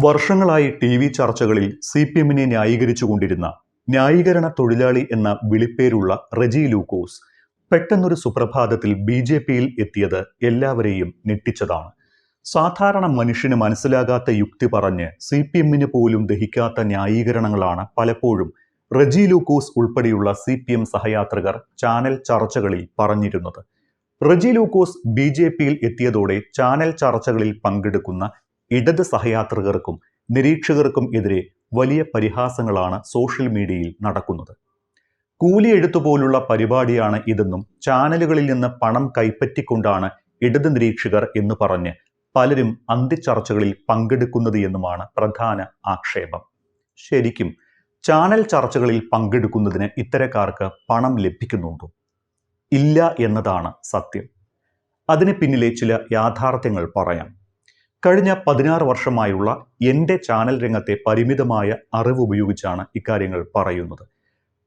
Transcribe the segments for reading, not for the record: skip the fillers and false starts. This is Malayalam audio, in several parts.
വർഷങ്ങളായി ടി.വി. ചർച്ചകളിൽ സി.പി.എമ്മിനെ ന്യായീകരിച്ചുകൊണ്ടിരുന്ന ന്യായീകരണ തൊഴിലാളി എന്ന വിളിപ്പേരുള്ള റെജി ലൂക്കോസ് പെട്ടെന്നൊരു സുപ്രഭാതത്തിൽ ബി.ജെ.പിയിൽ എത്തിയത് എല്ലാവരെയും ഞെട്ടിച്ചതാണ്. സാധാരണ മനുഷ്യന് മനസ്സിലാകാത്ത യുക്തി പറഞ്ഞ് സി.പി.എമ്മിന് പോലും ദഹിക്കാത്ത ന്യായീകരണങ്ങളാണ് പലപ്പോഴും റെജി ലൂക്കോസ് ഉൾപ്പെടെയുള്ള സി.പി.എം സഹയാത്രികർ ചാനൽ ചർച്ചകളിൽ പറഞ്ഞിരുന്നത്. റെജി ലൂക്കോസ് ബി.ജെ.പിയിൽ എത്തിയതോടെ ചാനൽ ചർച്ചകളിൽ പങ്കെടുക്കുന്ന ഇടത് സഹയാത്രികർക്കും നിരീക്ഷകർക്കും എതിരെ വലിയ പരിഹാസങ്ങളാണ് സോഷ്യൽ മീഡിയയിൽ നടക്കുന്നത്. കൂലിയെഴുത്തുപോലുള്ള പരിപാടിയാണ് ഇതെന്നും ചാനലുകളിൽ നിന്ന് പണം കൈപ്പറ്റിക്കൊണ്ടാണ് ഇടത് നിരീക്ഷകർ എന്ന് പറഞ്ഞ് പലരും അന്ത്യചർച്ചകളിൽ പങ്കെടുക്കുന്നത് എന്നുമാണ് പ്രധാന ആക്ഷേപം. ശരിക്കും ചാനൽ ചർച്ചകളിൽ പങ്കെടുക്കുന്നതിന് ഇത്തരക്കാർക്ക് പണം ലഭിക്കുന്നുണ്ടോ? ഇല്ല എന്നതാണ് സത്യം. അതിന് പിന്നിലെ ചില യാഥാർത്ഥ്യങ്ങൾ പറയാം. കഴിഞ്ഞ 16 വർഷമായുള്ള എൻ്റെ ചാനൽ രംഗത്തെ പരിമിതമായ അറിവ് ഉപയോഗിച്ചാണ് ഇക്കാര്യങ്ങൾ പറയുന്നത്.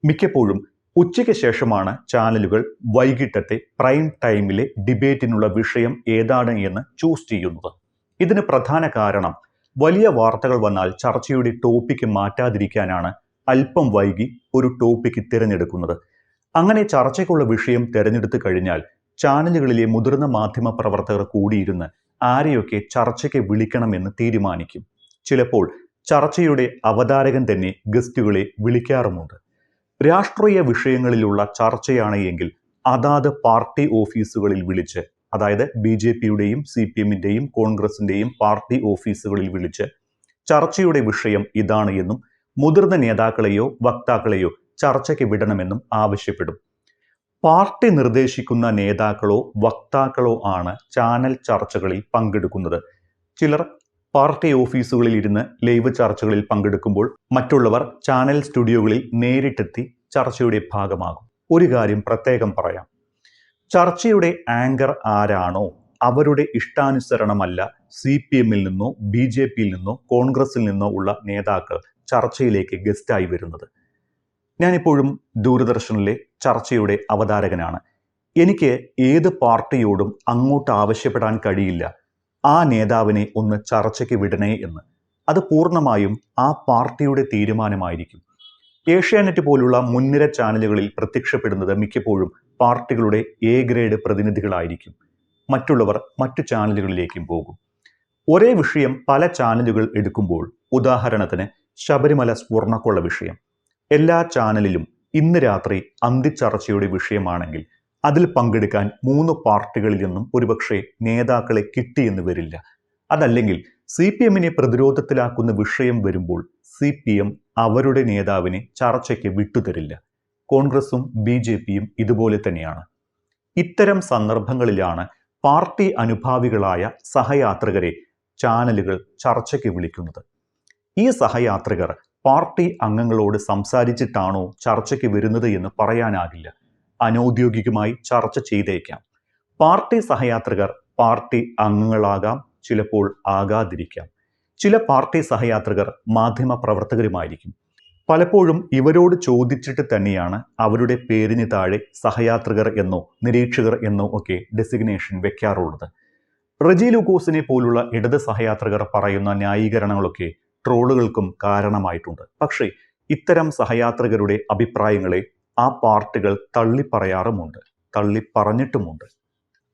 മിക്കപ്പോഴും ഉച്ചയ്ക്ക് ശേഷമാണ് ചാനലുകൾ വൈകിട്ടത്തെ പ്രൈം ടൈമിലെ ഡിബേറ്റിനുള്ള വിഷയം ഏതാണ് എന്ന് ചൂസ് ചെയ്യുന്നത്. ഇതിന് പ്രധാന കാരണം വലിയ വാർത്തകൾ വന്നാൽ ചർച്ചയുടെ ടോപ്പിക്ക് മാറ്റാതിരിക്കാനാണ് അല്പം വൈകി ഒരു ടോപ്പിക്ക് തിരഞ്ഞെടുക്കുന്നത്. അങ്ങനെ ചർച്ചയ്ക്കുള്ള വിഷയം തിരഞ്ഞെടുത്തു കഴിഞ്ഞാൽ ചാനലുകളിലെ മുതിർന്ന മാധ്യമ പ്രവർത്തകർ കൂടിയിരുന്ന് ആരെയൊക്കെ ചർച്ചയ്ക്ക് വിളിക്കണമെന്ന് തീരുമാനിക്കും. ചിലപ്പോൾ ചർച്ചയുടെ അവതാരകൻ തന്നെ ഗസ്റ്റുകളെ വിളിക്കാറുമുണ്ട്. രാഷ്ട്രീയ വിഷയങ്ങളിലുള്ള ചർച്ചയാണ് എങ്കിൽ അതാത് പാർട്ടി ഓഫീസുകളിൽ വിളിച്ച്, അതായത് ബി.ജെ.പിയുടെയും സി.പി.എമ്മിൻ്റെയും കോൺഗ്രസിൻ്റെയും പാർട്ടി ഓഫീസുകളിൽ വിളിച്ച് ചർച്ചയുടെ വിഷയം ഇതാണ് എന്നും മുതിർന്ന നേതാക്കളെയോ വക്താക്കളെയോ ചർച്ചയ്ക്ക് വിടണമെന്നും ആവശ്യപ്പെടും. പാർട്ടി നിർദ്ദേശിക്കുന്ന നേതാക്കളോ വക്താക്കളോ ആണ് ചാനൽ ചർച്ചകളിൽ പങ്കെടുക്കുന്നത്. ചിലർ പാർട്ടി ഓഫീസുകളിൽ ഇരുന്ന് ലൈവ് ചർച്ചകളിൽ പങ്കെടുക്കുമ്പോൾ മറ്റുള്ളവർ ചാനൽ സ്റ്റുഡിയോകളിൽ നേരിട്ടെത്തി ചർച്ചയുടെ ഭാഗമാകും. ഒരു കാര്യം പ്രത്യേകം പറയാം, ചർച്ചയുടെ ആങ്കർ ആരാണോ അവരുടെ ഇഷ്ടാനുസരണമല്ല സി.പി.എമ്മിൽ നിന്നോ ബി.ജെ.പിയിൽ നിന്നോ കോൺഗ്രസിൽ നിന്നോ ഉള്ള നേതാക്കൾ ചർച്ചയിലേക്ക് ഗസ്റ്റായി വരുന്നത്. ഞാനിപ്പോഴും ദൂരദർശനിലെ ചർച്ചയുടെ അവതാരകനാണ്. എനിക്ക് ഏത് പാർട്ടിയോടും അങ്ങോട്ട് ആവശ്യപ്പെടാൻ കഴിയില്ല ആ നേതാവിനെ ഒന്ന് ചർച്ചയ്ക്ക് വിടണേ എന്ന്. അത് പൂർണ്ണമായും ആ പാർട്ടിയുടെ തീരുമാനമായിരിക്കും. ഏഷ്യാനെറ്റ് പോലുള്ള മുൻനിര ചാനലുകളിൽ പ്രത്യക്ഷപ്പെടുന്നത് മിക്കപ്പോഴും പാർട്ടികളുടെ എ ഗ്രേഡ് പ്രതിനിധികളായിരിക്കും. മറ്റുള്ളവർ മറ്റു ചാനലുകളിലേക്കും പോകും. ഒരേ വിഷയം പല ചാനലുകൾ എടുക്കുമ്പോൾ, ഉദാഹരണത്തിന് ശബരിമല സ്വർണ്ണക്കൊള്ള വിഷയം എല്ലാ ചാനലിലും ഇന്ന് രാത്രി അന്തിച്ചർച്ചയുടെ വിഷയമാണെങ്കിൽ അതിൽ പങ്കെടുക്കാൻ 3 പാർട്ടികളിൽ നിന്നും ഒരുപക്ഷെ നേതാക്കളെ കിട്ടിയെന്ന് വരില്ല. അതല്ലെങ്കിൽ സി.പി.എമ്മിനെ പ്രതിരോധത്തിലാക്കുന്ന വിഷയം വരുമ്പോൾ സി.പി.എം അവരുടെ നേതാവിനെ ചർച്ചയ്ക്ക് വിട്ടുതരില്ല. കോൺഗ്രസും ബി.ജെ.പിയും ഇതുപോലെ തന്നെയാണ്. ഇത്തരം സന്ദർഭങ്ങളിലാണ് പാർട്ടി അനുഭാവികളായ സഹയാത്രികരെ ചാനലുകൾ ചർച്ചയ്ക്ക് വിളിക്കുന്നത്. ഈ സഹയാത്രികർ പാർട്ടി അംഗങ്ങളോട് സംസാരിച്ചിട്ടാണോ ചർച്ചയ്ക്ക് വരുന്നത് എന്ന് പറയാനാകില്ല. അനൗദ്യോഗികമായി ചർച്ച ചെയ്തേക്കാം. പാർട്ടി സഹയാത്രികർ പാർട്ടി അംഗങ്ങളാകാം, ചിലപ്പോൾ ആകാതിരിക്കാം. ചില പാർട്ടി സഹയാത്രികർ മാധ്യമ പ്രവർത്തകരുമായിരിക്കും. പലപ്പോഴും ഇവരോട് ചോദിച്ചിട്ട് തന്നെയാണ് അവരുടെ പേരിന് താഴെ സഹയാത്രികർ എന്നോ നിരീക്ഷകർ എന്നോ ഒക്കെ ഡെസിഗ്നേഷൻ വെക്കാറുള്ളത്. റെജി ലൂക്കോസിനെ പോലുള്ള ഇടത് സഹയാത്രികർ പറയുന്ന ന്യായീകരണങ്ങളൊക്കെ ട്രോളുകൾക്കും കാരണമായിട്ടുണ്ട്. പക്ഷേ ഇത്തരം സഹയാത്രികരുടെ അഭിപ്രായങ്ങളെ ആ പാർട്ടികൾ തള്ളിപ്പറയാറുമുണ്ട്, തള്ളിപ്പറഞ്ഞിട്ടുമുണ്ട്.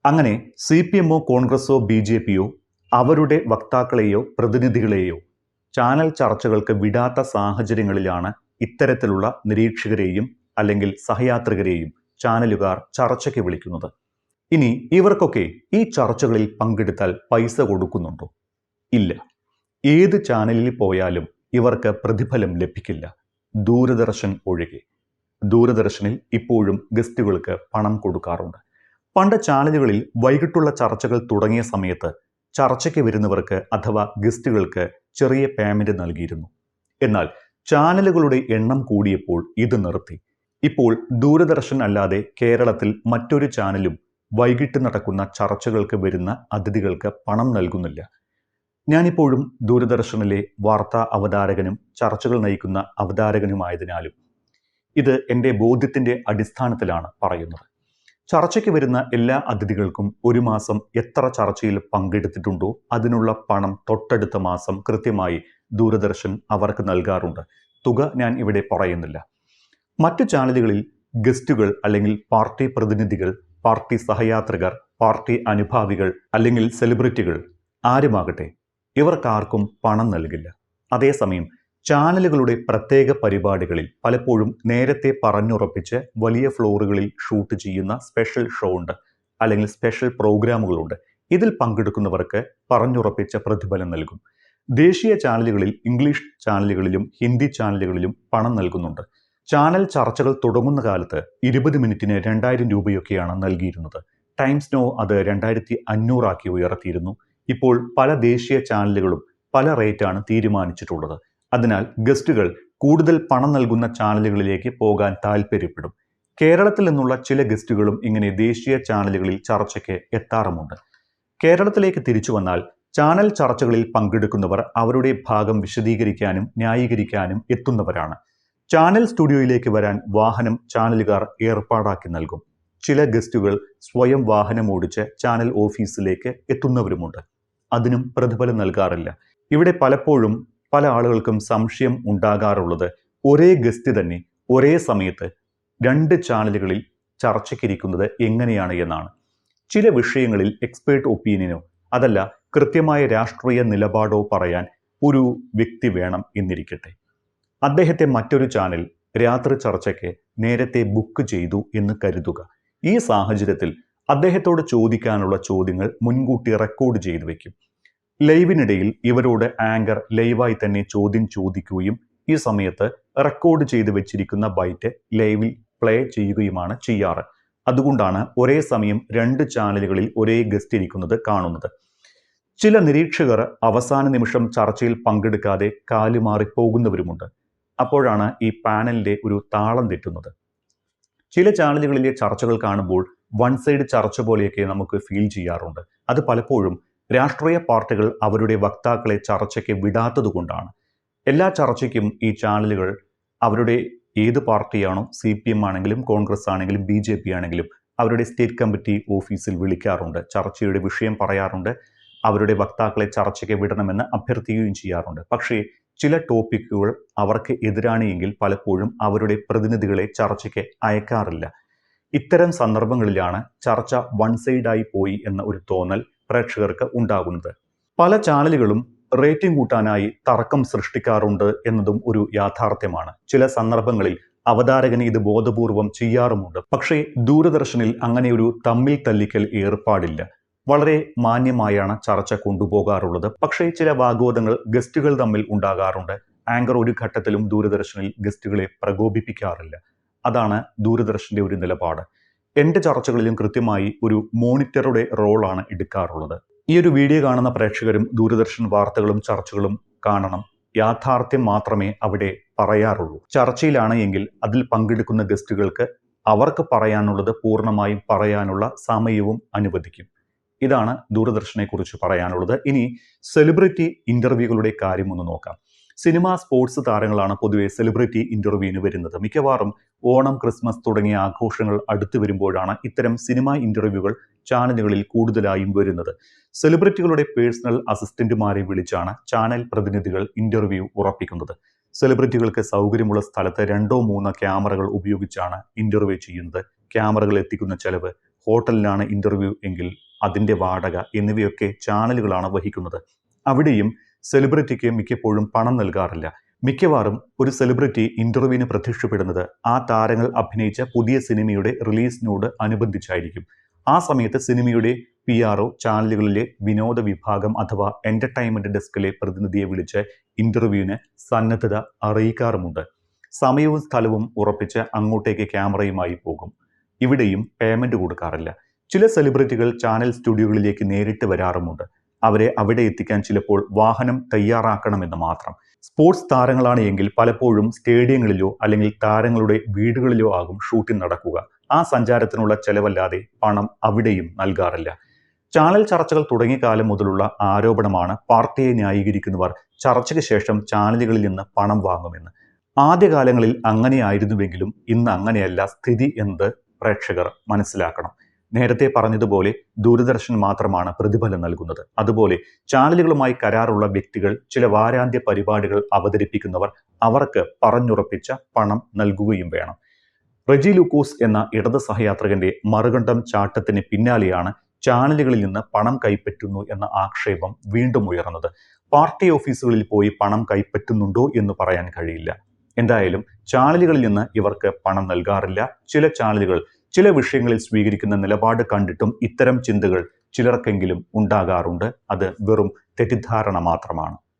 അങ്ങനെ സി.പി.എമ്മോ കോൺഗ്രസോ ബി.ജെ.പിയോ അവരുടെ വക്താക്കളെയോ പ്രതിനിധികളെയോ ചാനൽ ചർച്ചകൾക്ക് വിടാത്ത സാഹചര്യങ്ങളിലാണ് ഇത്തരത്തിലുള്ള നിരീക്ഷകരെയും അല്ലെങ്കിൽ സഹയാത്രികരെയും ചാനലുകാർ ചർച്ചയ്ക്ക് വിളിക്കുന്നത്. ഇനി ഇവർക്കൊക്കെ ഈ ചർച്ചകളിൽ പങ്കെടുത്താൽ പൈസ കൊടുക്കുന്നുണ്ടോ? ഇല്ല. ഏത് ചാനലിൽ പോയാലും ഇവർക്ക് പ്രതിഫലം ലഭിക്കില്ല, ദൂരദർശൻ ഒഴികെ. ദൂരദർശനിൽ ഇപ്പോഴും ഗസ്റ്റുകൾക്ക് പണം കൊടുക്കാറുണ്ട്. പണ്ട് ചാനലുകളിൽ വൈകിട്ടുള്ള ചർച്ചകൾ തുടങ്ങിയ സമയത്ത് ചർച്ചയ്ക്ക് വരുന്നവർക്ക് അഥവാ ഗസ്റ്റുകൾക്ക് ചെറിയ പേയ്മെന്റ് നൽകിയിരുന്നു. എന്നാൽ ചാനലുകളുടെ എണ്ണം കൂടിയപ്പോൾ ഇത് നിർത്തി. ഇപ്പോൾ ദൂരദർശൻ അല്ലാതെ കേരളത്തിൽ മറ്റൊരു ചാനലും വൈകിട്ട് നടക്കുന്ന ചർച്ചകൾക്ക് വരുന്ന അതിഥികൾക്ക് പണം നൽകുന്നില്ല. ഞാനിപ്പോഴും ദൂരദർശനിലെ വാർത്താ അവതാരകനും ചർച്ചകൾ നയിക്കുന്ന അവതാരകനുമായതിനാലും ഇത് എൻ്റെ ബോധ്യത്തിൻ്റെ അടിസ്ഥാനത്തിലാണ് പറയുന്നത്. ചർച്ചയ്ക്ക് വരുന്ന എല്ലാ അതിഥികൾക്കും ഒരു മാസം എത്ര ചർച്ചയിൽ പങ്കെടുത്തിട്ടുണ്ടോ അതിനുള്ള പണം തൊട്ടടുത്ത മാസം കൃത്യമായി ദൂരദർശൻ അവർക്ക് നൽകാറുണ്ട്. തുക ഞാൻ ഇവിടെ പറയുന്നില്ല. മറ്റു ചാനലുകളിൽ ഗസ്റ്റുകൾ അല്ലെങ്കിൽ പാർട്ടി പ്രതിനിധികൾ, പാർട്ടി സഹയാത്രികർ, പാർട്ടി അനുഭാവികൾ അല്ലെങ്കിൽ സെലിബ്രിറ്റികൾ ആരുമാകട്ടെ, ഇവർക്കാർക്കും പണം നൽകില്ല. അതേസമയം ചാനലുകളുടെ പ്രത്യേക പരിപാടികളിൽ പലപ്പോഴും നേരത്തെ പറഞ്ഞുറപ്പിച്ച് വലിയ ഫ്ലോറുകളിൽ ഷൂട്ട് ചെയ്യുന്ന സ്പെഷ്യൽ ഷോ ഉണ്ട്, അല്ലെങ്കിൽ സ്പെഷ്യൽ പ്രോഗ്രാമുകളുണ്ട്. ഇതിൽ പങ്കെടുക്കുന്നവർക്ക് പറഞ്ഞുറപ്പിച്ച പ്രതിഫലം നൽകും. ദേശീയ ചാനലുകളിൽ, ഇംഗ്ലീഷ് ചാനലുകളിലും ഹിന്ദി ചാനലുകളിലും പണം നൽകുന്നുണ്ട്. ചാനൽ ചർച്ചകൾ തുടങ്ങുന്ന കാലത്ത് 20 മിനിറ്റിന് 2000 രൂപയൊക്കെയാണ് നൽകിയിരുന്നത്. ടൈംസ് നോ അത് 2500 ആക്കി ഉയർത്തിയിരുന്നു. ഇപ്പോൾ പല ദേശീയ ചാനലുകളും പല റേറ്റാണ് തീരുമാനിച്ചിട്ടുള്ളത്. അതിനാൽ ഗസ്റ്റുകൾ കൂടുതൽ പണം നൽകുന്ന ചാനലുകളിലേക്ക് പോകാൻ താല്പര്യപ്പെടും. കേരളത്തിൽ നിന്നുള്ള ചില ഗസ്റ്റുകളും ഇങ്ങനെ ദേശീയ ചാനലുകളിൽ ചർച്ചയ്ക്ക് എത്താറുമുണ്ട്. കേരളത്തിലേക്ക് തിരിച്ചു വന്നാൽ ചാനൽ ചർച്ചകളിൽ പങ്കെടുക്കുന്നവർ അവരുടെ ഭാഗം വിശദീകരിക്കാനും ന്യായീകരിക്കാനും എത്തുന്നവരാണ്. ചാനൽ സ്റ്റുഡിയോയിലേക്ക് വരാൻ വാഹനം ചാനലുകാർ ഏർപ്പാടാക്കി നൽകും. ചില ഗസ്റ്റുകൾ സ്വയം വാഹനം ഓടിച്ച് ചാനൽ ഓഫീസിലേക്ക് എത്തുന്നവരുമുണ്ട്. അതിനും പ്രതിഫലം നൽകാറില്ല. ഇവിടെ പലപ്പോഴും പല ആളുകൾക്കും സംശയം ഉണ്ടാകാറുള്ളത് ഒരേ ഗസ്റ്റ് തന്നെ ഒരേ സമയത്ത് 2 ചാനലുകളിൽ ചർച്ചയ്ക്കിരിക്കുന്നത് എങ്ങനെയാണ് എന്നാണ്. ചില വിഷയങ്ങളിൽ എക്സ്പേർട്ട് ഒപ്പീനിയനോ അതല്ല കൃത്യമായ രാഷ്ട്രീയ നിലപാടോ പറയാൻ ഒരു വ്യക്തി വേണം എന്നിരിക്കട്ടെ. അദ്ദേഹത്തെ മറ്റൊരു ചാനൽ രാത്രി ചർച്ചയ്ക്ക് നേരത്തെ ബുക്ക് ചെയ്തു എന്ന് കരുതുക. ഈ സാഹചര്യത്തിൽ അദ്ദേഹത്തോട് ചോദിക്കാനുള്ള ചോദ്യങ്ങൾ മുൻകൂട്ടി റെക്കോർഡ് ചെയ്തു വയ്ക്കും. ലൈവിനിടയിൽ ഇവരോട് ആങ്കർ ലൈവായി തന്നെ ചോദ്യം ചോദിക്കുകയും ഈ സമയത്ത് റെക്കോർഡ് ചെയ്ത് വെച്ചിരിക്കുന്ന ബൈറ്റ് ലൈവിൽ പ്ലേ ചെയ്യുകയുമാണ് ചെയ്യാറ്. അതുകൊണ്ടാണ് ഒരേ സമയം 2 ചാനലുകളിൽ ഒരേ ഗസ്റ്റ് ഇരിക്കുന്നത് കാണുന്നത്. ചില നിരീക്ഷകർ അവസാന നിമിഷം ചർച്ചയിൽ പങ്കെടുക്കാതെ കാലുമാറി പോകുന്നവരുമുണ്ട്. അപ്പോഴാണ് ഈ പാനലിന്റെ ഒരു താളം തെറ്റുന്നത്. ചില ചാനലുകളിലെ ചർച്ചകൾ കാണുമ്പോൾ വൺ സൈഡ് ചർച്ച പോലെയൊക്കെ നമുക്ക് ഫീൽ ചെയ്യാറുണ്ട്. അത് പലപ്പോഴും രാഷ്ട്രീയ പാർട്ടികൾ അവരുടെ വക്താക്കളെ ചർച്ചയ്ക്ക് വിടാത്തതുകൊണ്ടാണ്. എല്ലാ ചർച്ചയ്ക്കും ഈ ചാനലുകൾ അവരുടെ ഏത് പാർട്ടിയാണോ, CPM ആണെങ്കിലും കോൺഗ്രസ് ആണെങ്കിലും BJP ആണെങ്കിലും അവരുടെ സ്റ്റേറ്റ് കമ്മിറ്റി ഓഫീസിൽ വിളിക്കാറുണ്ട്. ചർച്ചയുടെ വിഷയം പറയാറുണ്ട്. അവരുടെ വക്താക്കളെ ചർച്ചയ്ക്ക് വിടണമെന്ന് അഭ്യർത്ഥിക്കുകയും ചെയ്യാറുണ്ട്. പക്ഷേ ചില ടോപ്പിക്കുകൾ അവർക്ക് എതിരാണ് എങ്കിൽ പലപ്പോഴും അവരുടെ പ്രതിനിധികളെ ചർച്ചയ്ക്ക് അയക്കാറില്ല. ഇത്തരം സന്ദർഭങ്ങളിലാണ് ചർച്ച വൺ സൈഡായി പോയി എന്ന ഒരു തോന്നൽ പ്രേക്ഷകർക്ക് ഉണ്ടാകുന്നത്. പല ചാനലുകളും റേറ്റിംഗ് കൂട്ടാനായി തർക്കം സൃഷ്ടിക്കാറുണ്ട് എന്നതും ഒരു യാഥാർത്ഥ്യമാണ്. ചില സന്ദർഭങ്ങളിൽ അവതാരകന് ഇത് ബോധപൂർവം ചെയ്യാറുമുണ്ട്. പക്ഷേ ദൂരദർശനിൽ അങ്ങനെയൊരു തമ്മിൽ തല്ലിക്കൽ ഏർപ്പാടില്ല. വളരെ മാന്യമായാണ് ചർച്ച കൊണ്ടുപോകാറുള്ളത്. പക്ഷേ ചില വാഗ്വാദങ്ങൾ ഗസ്റ്റുകൾ തമ്മിൽ ഉണ്ടാകാറുണ്ട്. ആങ്കർ ഒരു ഘട്ടത്തിലും ദൂരദർശനിൽ ഗസ്റ്റുകളെ പ്രകോപിപ്പിക്കാറില്ല. അതാണ് ദൂരദർശന്റെ ഒരു നിലപാട്. എൻ്റെ ചർച്ചകളിലും കൃത്യമായി ഒരു മോണിറ്ററുടെ റോളാണ് എടുക്കാറുള്ളത്. ഈ ഒരു വീഡിയോ കാണുന്ന പ്രേക്ഷകരും ദൂരദർശൻ വാർത്തകളും ചർച്ചകളും കാണണം. യാഥാർത്ഥ്യം മാത്രമേ അവിടെ പറയാറുള്ളൂ. ചർച്ചയിലാണ് എങ്കിൽ അതിൽ പങ്കെടുക്കുന്ന ഗസ്റ്റുകൾക്ക് അവർക്ക് പറയാനുള്ളത് പൂർണ്ണമായും പറയാനുള്ള സമയവും അനുവദിക്കും. ഇതാണ് ദൂരദർശനെ കുറിച്ച് പറയാനുള്ളത്. ഇനി സെലിബ്രിറ്റി ഇന്റർവ്യൂകളുടെ കാര്യം ഒന്ന് നോക്കാം. സിനിമ, സ്പോർട്സ് താരങ്ങളാണ് പൊതുവെ സെലിബ്രിറ്റി ഇന്റർവ്യൂവിന് വരുന്നത്. മിക്കവാറും ഓണം, ക്രിസ്മസ് തുടങ്ങിയ ആഘോഷങ്ങൾ അടുത്തു വരുമ്പോഴാണ് ഇത്തരം സിനിമ ഇന്റർവ്യൂകൾ ചാനലുകളിൽ കൂടുതലായും വരുന്നത്. സെലിബ്രിറ്റികളുടെ പേഴ്സണൽ അസിസ്റ്റന്റുമാരെ വിളിച്ചാണ് ചാനൽ പ്രതിനിധികൾ ഇന്റർവ്യൂ ഉറപ്പിക്കുന്നത്. സെലിബ്രിറ്റികൾക്ക് സൗകര്യമുള്ള സ്ഥലത്ത് 2-3 ക്യാമറകൾ ഉപയോഗിച്ചാണ് ഇന്റർവ്യൂ ചെയ്യുന്നത്. ക്യാമറകൾ എത്തിക്കുന്ന ചെലവ്, ഹോട്ടലിലാണ് ഇന്റർവ്യൂ എങ്കിൽ അതിൻ്റെ വാടക എന്നിവയൊക്കെ ചാനലുകളാണ് വഹിക്കുന്നത്. അവിടെയും സെലിബ്രിറ്റിക്ക് മിക്കപ്പോഴും പണം നൽകാറില്ല. മിക്കവാറും ഒരു സെലിബ്രിറ്റി ഇന്റർവ്യൂവിന് പ്രത്യക്ഷപ്പെടുന്നത് ആ താരങ്ങൾ അഭിനയിച്ച പുതിയ സിനിമയുടെ റിലീസിനോട് അനുബന്ധിച്ചായിരിക്കും. ആ സമയത്ത് സിനിമയുടെ PRO ചാനലുകളിലെ വിനോദ വിഭാഗം അഥവാ എന്റർടൈൻമെന്റ് ഡെസ്കിലെ പ്രതിനിധിയെ വിളിച്ച് ഇന്റർവ്യൂവിന് സന്നദ്ധത അറിയിക്കാറുമുണ്ട്. സമയവും സ്ഥലവും ഉറപ്പിച്ച് അങ്ങോട്ടേക്ക് ക്യാമറയുമായി പോകും. ഇവിടെയും പേയ്മെന്റ് കൊടുക്കാറില്ല. ചില സെലിബ്രിറ്റികൾ ചാനൽ സ്റ്റുഡിയോകളിലേക്ക് നേരിട്ട് വരാറുമുണ്ട്. അവരെ അവിടെ എത്തിക്കാൻ ചിലപ്പോൾ വാഹനം തയ്യാറാക്കണമെന്ന് മാത്രം. സ്പോർട്സ് താരങ്ങളാണ് എങ്കിൽ പലപ്പോഴും സ്റ്റേഡിയങ്ങളിലോ അല്ലെങ്കിൽ താരങ്ങളുടെ വീടുകളിലോ ആകും ഷൂട്ടിംഗ് നടക്കുക. ആ സഞ്ചാരത്തിനുള്ള ചെലവല്ലാതെ പണം അവിടെയും നൽകാറില്ല. ചാനൽ ചർച്ചകൾ തുടങ്ങിയ കാലം മുതലുള്ള ആരോപണമാണ് പാർട്ടിയെ ന്യായീകരിക്കുന്നവർ ചർച്ചയ്ക്ക് ശേഷം ചാനലുകളിൽ നിന്ന് പണം വാങ്ങുമെന്ന്. ആദ്യകാലങ്ങളിൽ അങ്ങനെയായിരുന്നുവെങ്കിലും ഇന്ന് അങ്ങനെയല്ല സ്ഥിതി എന്ന് പ്രേക്ഷകർ മനസ്സിലാക്കണം. നേരത്തെ പറഞ്ഞതുപോലെ ദൂരദർശൻ മാത്രമാണ് പ്രതിഫലം നൽകുന്നത്. അതുപോലെ ചാനലുകളുമായി കരാറുള്ള വ്യക്തികൾ, ചില വാരാന്ത്യ പരിപാടികൾ അവതരിപ്പിക്കുന്നവർ അവർക്ക് പറഞ്ഞുറപ്പിച്ച പണം നൽകുകയും വേണം. റെജി ലൂക്കോസ് എന്ന ഇടത് സഹയാത്രികന്റെ മറുകണ്ഠം ചാട്ടത്തിന് പിന്നാലെയാണ് ചാനലുകളിൽ നിന്ന് പണം കൈപ്പറ്റുന്നു എന്ന ആക്ഷേപം വീണ്ടും ഉയർന്നത്. പാർട്ടി ഓഫീസുകളിൽ പോയി പണം കൈപ്പറ്റുന്നുണ്ടോ എന്ന് പറയാൻ കഴിയില്ല. എന്തായാലും ചാനലുകളിൽ നിന്ന് ഇവർക്ക് പണം നൽകാറില്ല. ചില ചാനലുകൾ ചില വിഷയങ്ങളിൽ സ്വീകരിക്കുന്ന നിലപാട് കണ്ടിട്ടും ഇത്തരം ചിന്തകൾ ചിലർക്കെങ്കിലും ഉണ്ടാകാറുണ്ട്. അത് വെറും തെറ്റിദ്ധാരണ മാത്രമാണ്.